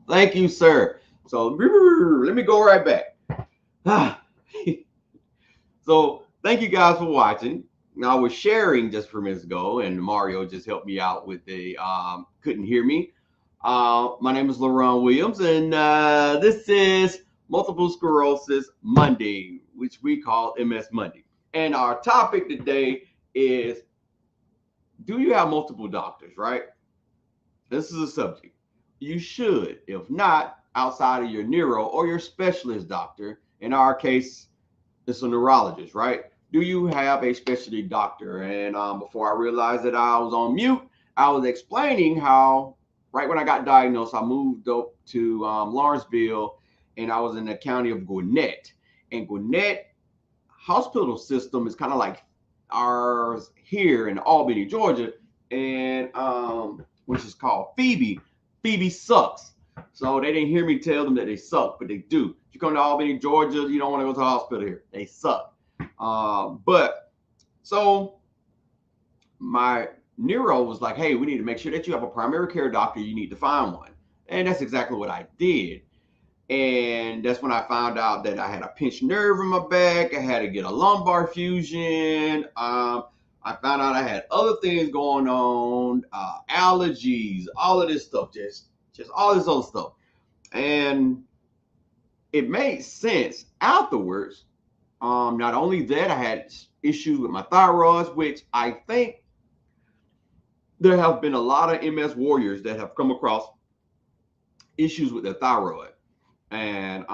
Thank you, sir. So let me go right back. So thank you guys for watching. Now I was sharing just for minutes ago, and Mario just helped me out with the couldn't hear me. My name is LaRon Williams, and this is Multiple Sclerosis Monday, which we call MS Monday. And our topic today is: do you have multiple doctors? Right. This is a subject. You should. If not, outside of your neuro or your specialist doctor, in our case, it's a neurologist, right? Do you have a specialty doctor? And before I realized that I was on mute, I was explaining how, right when I got diagnosed, I moved up to Lawrenceville, and I was in the county of Gwinnett. And Gwinnett hospital system is kind of like ours here in Albany, Georgia, and which is called Phoebe. Phoebe sucks. So they didn't hear me tell them that they suck, but they do. If you come to Albany, Georgia, you don't want to go to the hospital here. They suck. But so my neuro was like, hey, we need to make sure that you have a primary care doctor. You need to find one. And that's exactly what I did. And that's when I found out that I had a pinched nerve in my back. I had to get a lumbar fusion. I found out I had other things going on, allergies, all of this stuff, just all this other stuff. And it made sense afterwards. Not only that, I had issues with my thyroid, which I think there have been a lot of MS warriors that have come across issues with their thyroid. And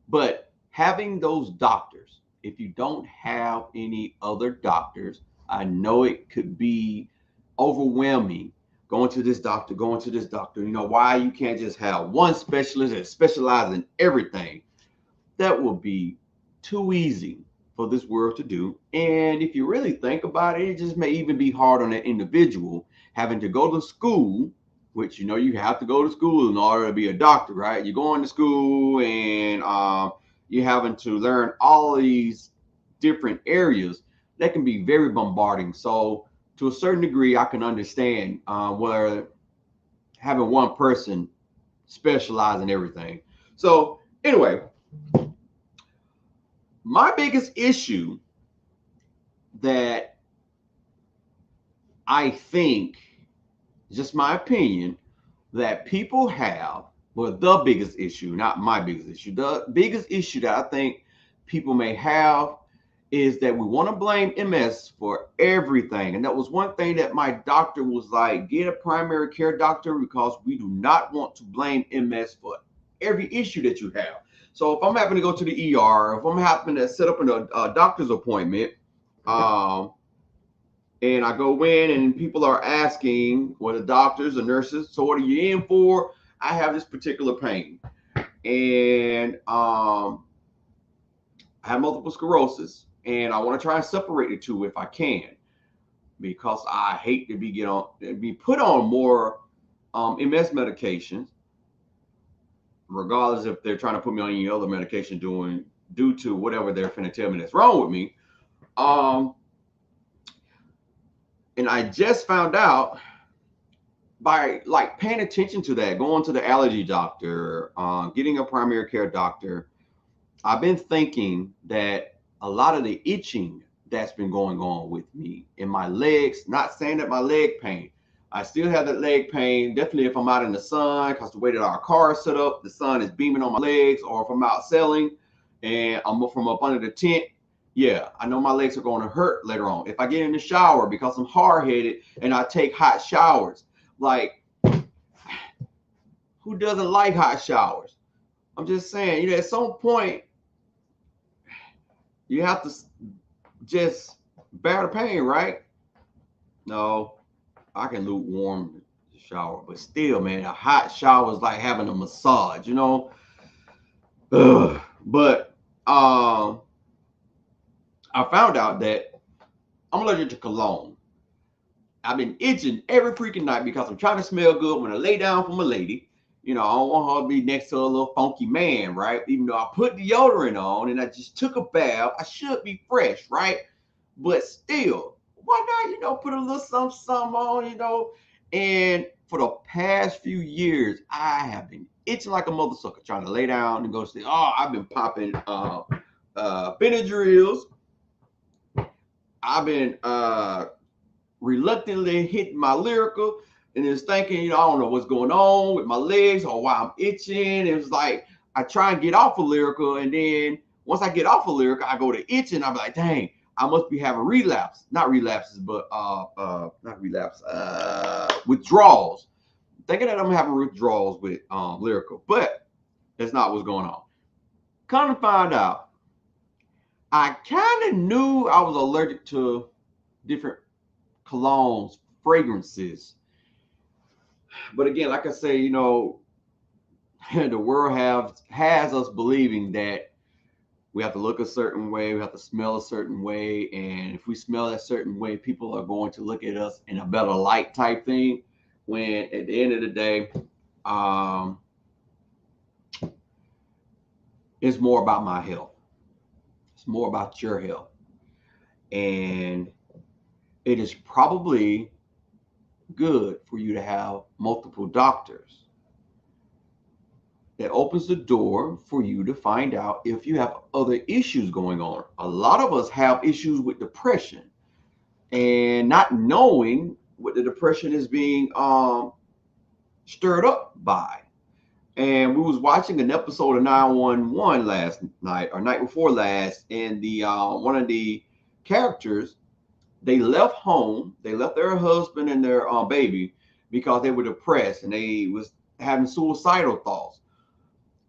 but having those doctors, if you don't have any other doctors, I know it could be overwhelming going to this doctor, going to this doctor. You know, why you can't just have one specialist that specializes in everything? That would be too easy for this world to do. And if you really think about it, it just may even be hard on an individual having to go to school, which you know you have to go to school in order to be a doctor, right? You're going to school and you're having to learn all of these different areas that can be very bombarding. So to a certain degree, I can understand where having one person specialize in everything. So anyway, my biggest issue that I think, just my opinion, that people have, well, the biggest issue, not my biggest issue, the biggest issue that I think people may have is that we want to blame MS for everything. And that was one thing that my doctor was like, get a primary care doctor because we do not want to blame MS for every issue that you have. So if I'm having to go to the ER, if I'm having to set up a doctor's appointment, and I go in and people are asking, well, the doctors, the nurses, so what are you in for? I have this particular pain. And I have multiple sclerosis, and I want to try and separate the two if I can, because I hate to be put on more MS medications, regardless if they're trying to put me on any other medication due to whatever they're finna tell me that's wrong with me. And I just found out by like paying attention to that, going to the allergy doctor, getting a primary care doctor, I've been thinking that a lot of the itching that's been going on with me in my legs, not saying that my leg pain, I still have that leg pain, definitely if I'm out in the sun, because the way that our car is set up, the sun is beaming on my legs, or if I'm out selling and I'm from up under the tent, yeah, I know my legs are going to hurt later on. If I get in the shower because I'm hard-headed and I take hot showers, like, who doesn't like hot showers? I'm just saying, you know, at some point, you have to just bear the pain, right? No, I can lukewarm the shower, but still, man, a hot shower is like having a massage, you know? Ugh. But I found out that I'm allergic to cologne. I've been itching every freaking night because I'm trying to smell good when I lay down for my lady. You know, I don't want her to be next to a little funky man, right? Even though I put deodorant on and I just took a bath, I should be fresh, right? But still, why not, you know, put a little something on, you know? And for the past few years, I have been itching like a mother sucker, trying to lay down and go to sleep. Oh, I've been popping Benadryls. I've been reluctantly hitting my lyrical and just thinking, I don't know what's going on with my legs or why I'm itching. It was like I try and get off of lyrical, and then once I get off of lyrical, I go to itching. I'm like, dang, I must be having relapse. Not relapses, but not relapse, withdrawals. Thinking that I'm having withdrawals with lyrical, but that's not what's going on. Come to find out, I kind of knew I was allergic to different colognes, fragrances. But again, like I say, the world has us believing that we have to look a certain way, we have to smell a certain way, and if we smell a certain way, people are going to look at us in a better light type thing. When at the end of the day, it's more about my health. It's more about your health. And it is probably good for you to have multiple doctors. That opens the door for you to find out if you have other issues going on. A lot of us have issues with depression and not knowing what the depression is being stirred up by. And we was watching an episode of 911 last night or night before last, and the one of the characters, they left home, they left their husband and their baby because they were depressed and they was having suicidal thoughts.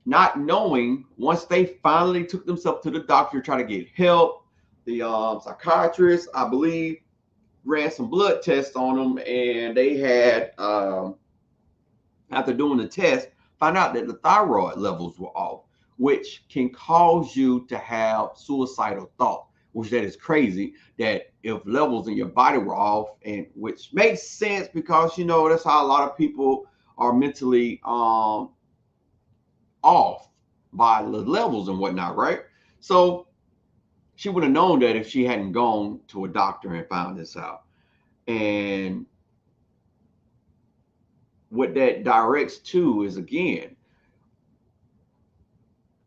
Not knowing, once they finally took themselves to the doctor to try to get help, the psychiatrist, I believe, ran some blood tests on them, and they had, after doing the test, found out that the thyroid levels were off, which can cause you to have suicidal thoughts, which that is crazy, that if levels in your body were off, and which makes sense because, that's how a lot of people are mentally off by the levels and whatnot, right? So she would have known that if she hadn't gone to a doctor and found this out. And what that directs to is, again,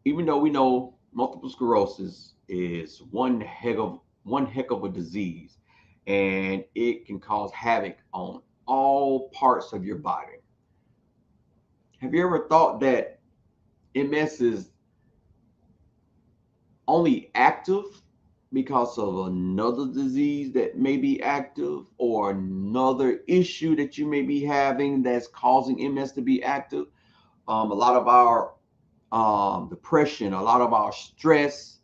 even though we know multiple sclerosis is one heck of a disease, and it can cause havoc on all parts of your body. Have you ever thought that MS is only active because of another disease that may be active, or another issue that you may be having that's causing MS to be active? A lot of our depression, a lot of our stress,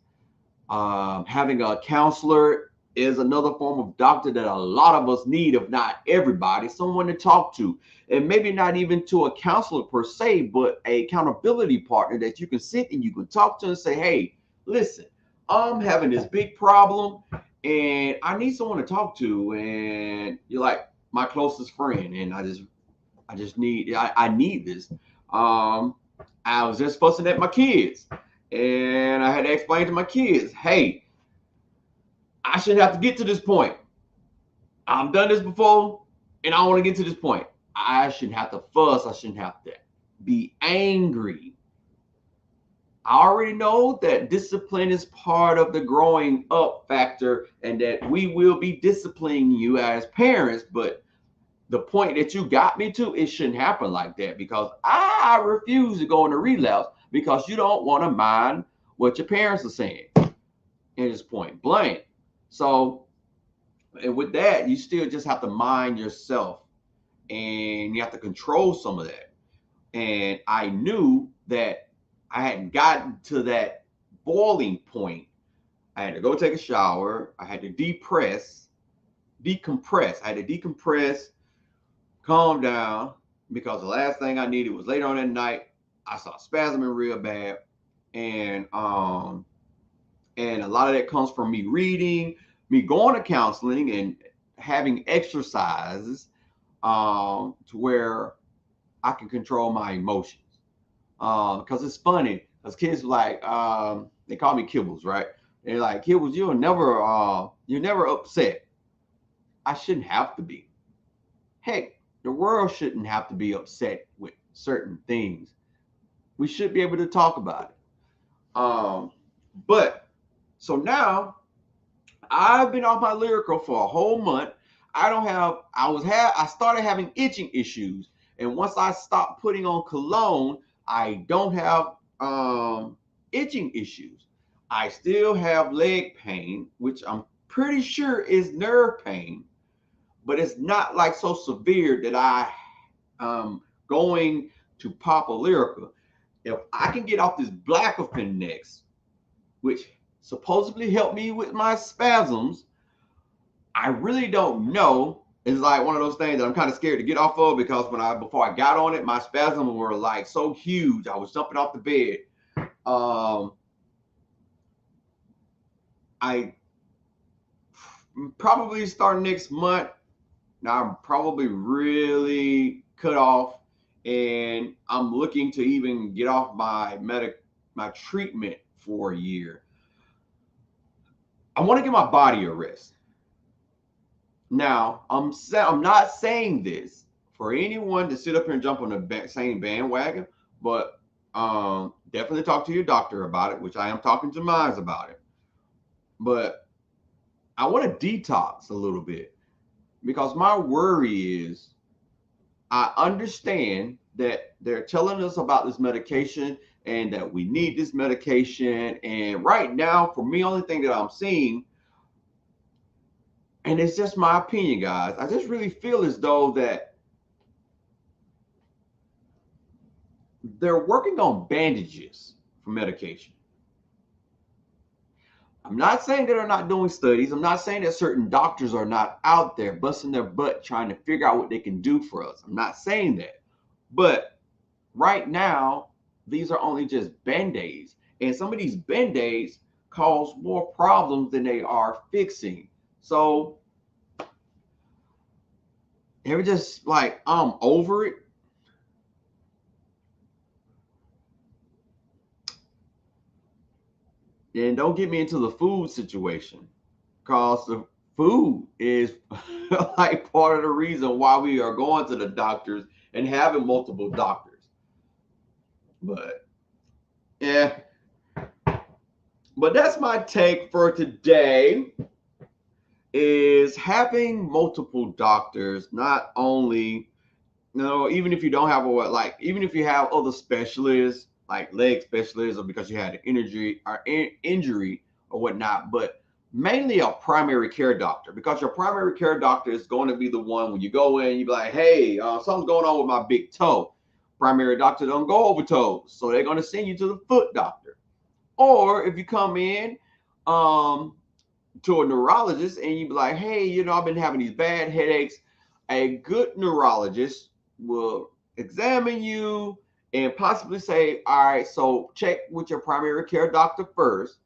having a counselor is another form of doctor that a lot of us need, if not everybody, someone to talk to. And maybe not even to a counselor per se, but a accountability partner that you can sit and you can talk to and say, hey, listen, I'm having this big problem and I need someone to talk to. And you're like my closest friend, and I need this. I was just fussing at my kids, and I had to explain to my kids, hey, I shouldn't have to get to this point. I've done this before, and I want to get to this point. I shouldn't have to fuss. I shouldn't have to be angry. I already know that discipline is part of the growing up factor, and that we will be disciplining you as parents. But the point that you got me to, it shouldn't happen like that, because I refuse to go into relapse because you don't want to mind what your parents are saying. And it's point blank. So, and with that, you still just have to mind yourself, and you have to control some of that. And I knew that I hadn't gotten to that boiling point. I had to go take a shower. I had to decompress. I had to decompress, calm down, because the last thing I needed was later on that night, I saw spasming real bad. And a lot of that comes from me reading, me going to counseling, and having exercises to where I can control my emotions. Because it's funny, because kids like, they call me Kibbles, right? They're like, Kibbles, you're never upset. I shouldn't have to be. Heck, The world shouldn't have to be upset with certain things. We should be able to talk about it. But so now I've been off my lyrical for a whole month. I started having itching issues. And once I stopped putting on cologne, I don't have itching issues. I still have leg pain, which I'm pretty sure is nerve pain, but it's not like so severe that I going to pop a lyrical. If I can get off this black next, which supposedly helped me with my spasms, I really don't know. It's like one of those things that I'm kind of scared to get off of, because before I got on it, my spasms were like so huge. I was jumping off the bed. I probably start next month. Now I'm probably really cut off, and I'm looking to even get off my treatment for a year. I want to give my body a rest. Now, I'm not saying this for anyone to sit up here and jump on the same bandwagon, but definitely talk to your doctor about it, which I am talking to mine about it. But I want to detox a little bit, because my worry is, I understand that they're telling us about this medication and that we need this medication. And right now, for me, only thing that I'm seeing, and it's just my opinion, guys, I just really feel as though that they're working on bandages for medication. I'm not saying that they're not doing studies. I'm not saying that certain doctors are not out there busting their butt trying to figure out what they can do for us. I'm not saying that. But right now, these are only just band-aids. And some of these band-aids cause more problems than they are fixing. So, they're just like, I'm over it. And don't get me into the food situation, because the food is like part of the reason why we are going to the doctors and having multiple doctors. But yeah, but that's my take for today, is having multiple doctors. Not only, even if you don't have even if you have other specialists like leg specialists, or because you had an injury or whatnot, but mainly a primary care doctor, because your primary care doctor is going to be the one when you go in, you be like, hey, something's going on with my big toe. Primary doctor don't go over toes, so they're going to send you to the foot doctor. Or if you come in to a neurologist and you be like, hey, I've been having these bad headaches, a good neurologist will examine you and possibly say, all right, so check with your primary care doctor first.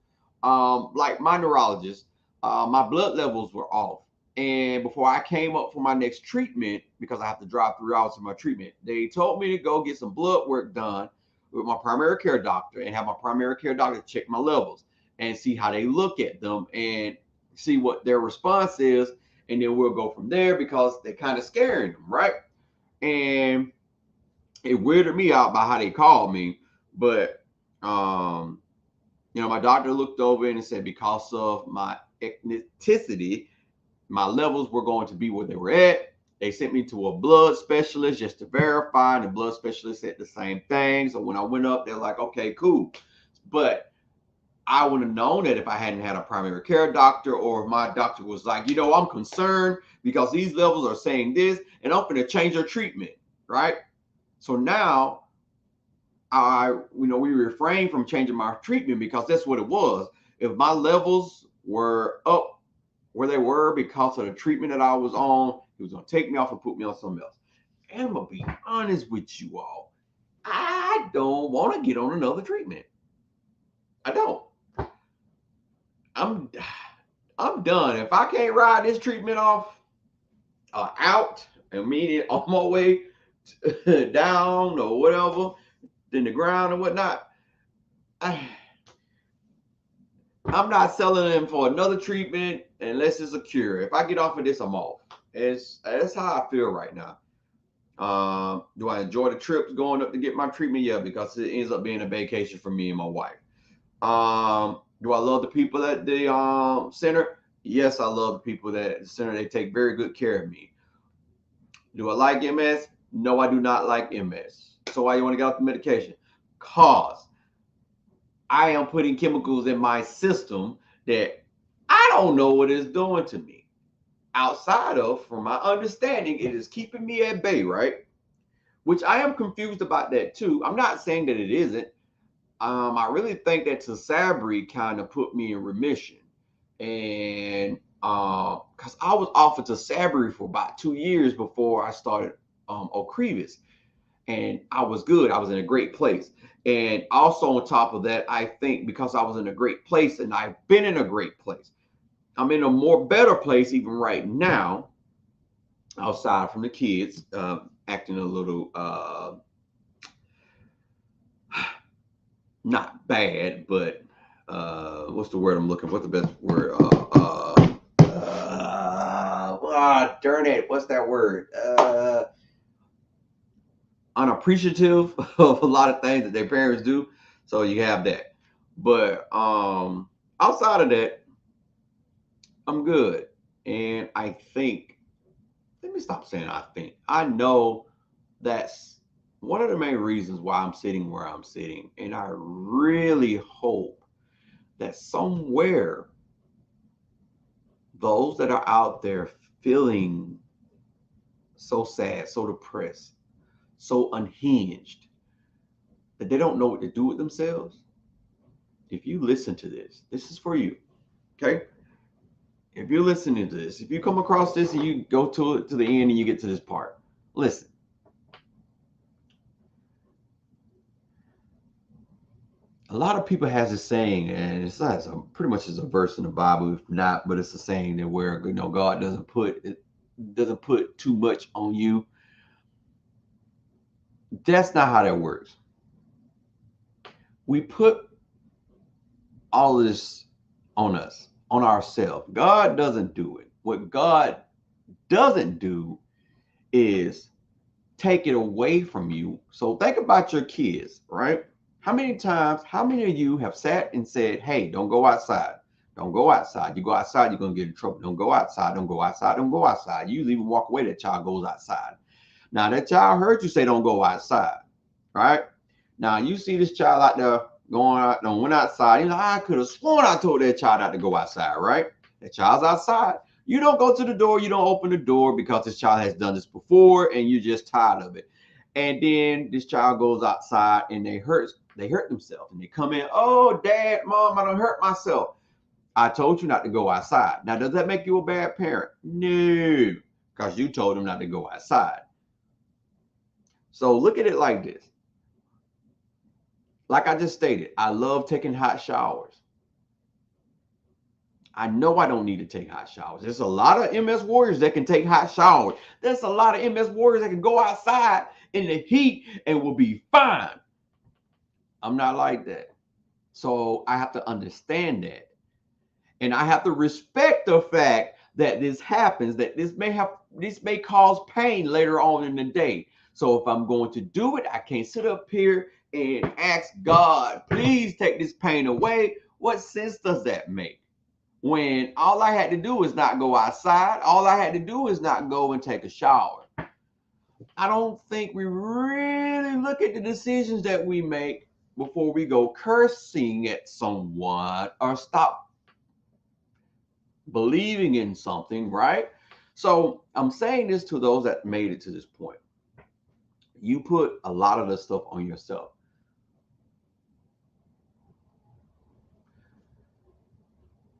Like my neurologist, my blood levels were off. And before I came up for my next treatment, because I have to drive 3 hours for my treatment, they told me to go get some blood work done with my primary care doctor and have my primary care doctor check my levels and see how they look at them and see what their response is. And then we'll go from there, because they're kind of scaring them, right? And it weirded me out by how they called me. But, my doctor looked over and said, because of my ethnicity, my levels were going to be where they were at. They sent me to a blood specialist just to verify, and the blood specialist said the same thing. So when I went up, they're like, okay, cool. But I would have known that if I hadn't had a primary care doctor, or if my doctor was like, I'm concerned because these levels are saying this, and I'm going to change your treatment, right? So now we refrain from changing my treatment, because that's what it was. If my levels were up where they were because of the treatment that I was on, he was going to take me off and put me on something else. And I'm going to be honest with you all, I don't want to get on another treatment. I don't. I'm done. If I can't ride this treatment off out, meaning on my way down or whatever, in the ground and whatnot, I'm not selling them for another treatment unless it's a cure. If I get off of this, I'm off. That's how I feel right now. Do I enjoy the trips going up to get my treatment? Yeah, because it ends up being a vacation for me and my wife. Do I love the people at the center? Yes, I love the people at the center. They take very good care of me. Do I like MS? No, I do not like MS. So why you want to get off the medication? Cause I am putting chemicals in my system that I don't know what it's doing to me. Outside of, from my understanding, it is keeping me at bay, right? Which I am confused about that too. I'm not saying that it isn't. I really think that Tesabri kind of put me in remission, and because I was off of Tesabri for about 2 years before I started Ocrevus, and I was good. I was in a great place, and also on top of that, I think because I was in a great place, and I've been in a great place, I'm in a more better place even right now, outside from the kids acting a little not bad, but what's the word I'm looking for? What's the best word? Darn it, what's that word? Unappreciative of a lot of things that their parents do. So you have that. But outside of that, I'm good. And I think, let me stop saying I think. I know that's one of the main reasons why I'm sitting where I'm sitting. And I really hope that somewhere those that are out there feeling so sad, so depressed, so unhinged that they don't know what to do with themselves, if you listen to this, this is for you. Okay? If you're listening to this, if you come across this and you go to it to the end and you get to this part, listen. A lot of people has this saying, and it's not pretty much is a verse in the Bible, if not, but it's a saying that where God doesn't put too much on you. That's not how that works. We put all of this on us, on ourselves. God doesn't do it. What God doesn't do is take it away from you. So think about your kids, right? How many of you have sat and said, hey, don't go outside? Don't go outside. You go outside, you're going to get in trouble. Don't go outside. Don't go outside. Don't go outside. You even walk away, that child goes outside. Now, that child heard you say don't go outside, right? Now, you see this child out there going out, went outside. You know, I could have sworn I told that child not to go outside, right? That child's outside. You don't go to the door. You don't open the door because this child has done this before and you're just tired of it. And then this child goes outside and they hurt themselves. And they come in, oh, dad, mom, I done hurt myself. I told you not to go outside. Now, does that make you a bad parent? No, because you told them not to go outside. So look at it like this. Like I just stated, I love taking hot showers. I know I don't need to take hot showers. There's a lot of MS warriors that can take hot showers. There's a lot of MS warriors that can go outside in the heat and will be fine. I'm not like that. So I have to understand that. And I have to respect the fact that this happens, that this may cause pain later on in the day. So if I'm going to do it, I can't sit up here and ask God, please take this pain away. What sense does that make? When all I had to do is not go outside, all I had to do is not go and take a shower. I don't think we really look at the decisions that we make before we go cursing at someone or stop believing in something, right? So I'm saying this to those that made it to this point. You put a lot of this stuff on yourself.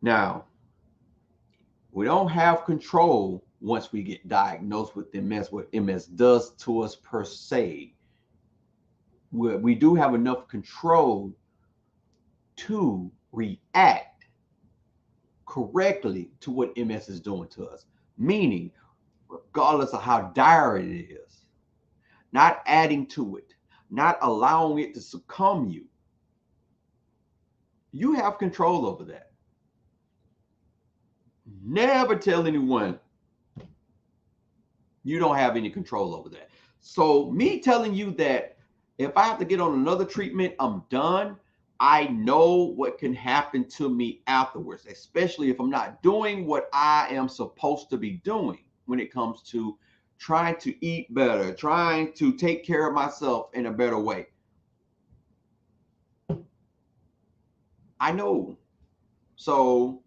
Now, we don't have control once we get diagnosed with MS, what MS does to us per se. We do have enough control to react correctly to what MS is doing to us. Meaning, regardless of how dire it is, not adding to it, not allowing it to succumb you. You have control over that. Never tell anyone you don't have any control over that. So me telling you that if I have to get on another treatment, I'm done. I know what can happen to me afterwards, especially if I'm not doing what I am supposed to be doing when it comes to trying to eat better, trying to take care of myself in a better way. I know. So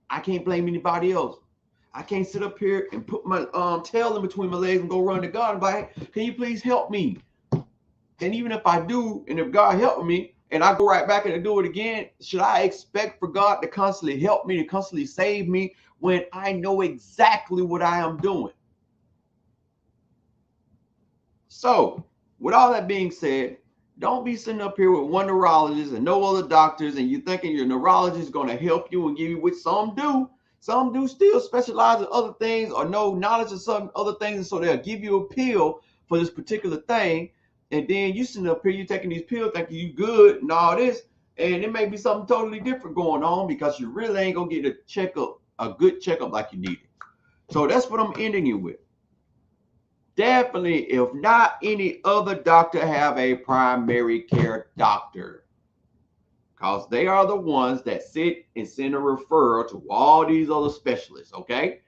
I can't blame anybody else. I can't sit up here and put my tail in between my legs and go run to God and be like, hey, can you please help me? And even if I do, and if God helped me, and I go right back and do it again, should I expect for God to constantly help me, to constantly save me when I know exactly what I am doing? So, with all that being said, don't be sitting up here with one neurologist and no other doctors, and you thinking your neurologist is going to help you and give you, which some do. Some do still specialize in other things or know knowledge of some other things, and so they'll give you a pill for this particular thing. And then you sitting up here, you taking these pills, thinking you good and all this, and it may be something totally different going on because you really ain't gonna get a checkup, a good checkup like you need it. So that's what I'm ending it with. Definitely, if not any other doctor, have a primary care doctor, because they are the ones that sit and send a referral to all these other specialists, okay?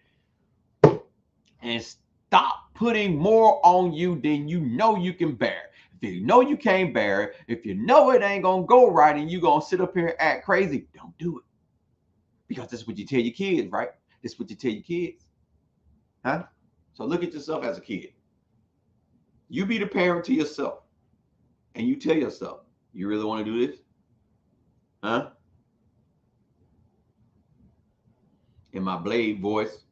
And stop putting more on you than you know you can bear. If you know you can't bear it, if you know it ain't gonna go right and you gonna sit up here and act crazy, don't do it. Because that's what you tell your kids, right? That's what you tell your kids. Huh? So look at yourself as a kid. You be the parent to yourself. And you tell yourself, you really want to do this? Huh? In my Blade voice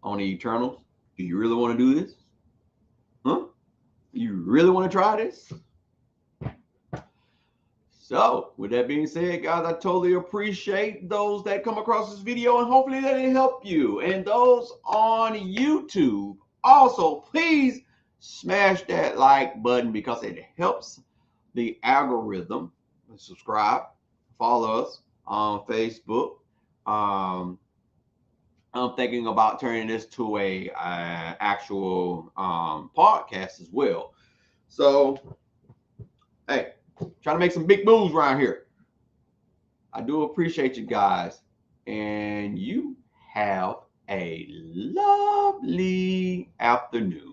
on the Eternals, do you really want to do this? Huh? You really want to try this? So, with that being said, guys, I totally appreciate those that come across this video, and hopefully that it helped you. And those on YouTube, also, please smash that like button because it helps the algorithm. Subscribe, follow us on Facebook. I'm thinking about turning this to a actual podcast as well. So, hey, trying to make some big moves around here. I do appreciate you guys, and you have a lovely afternoon.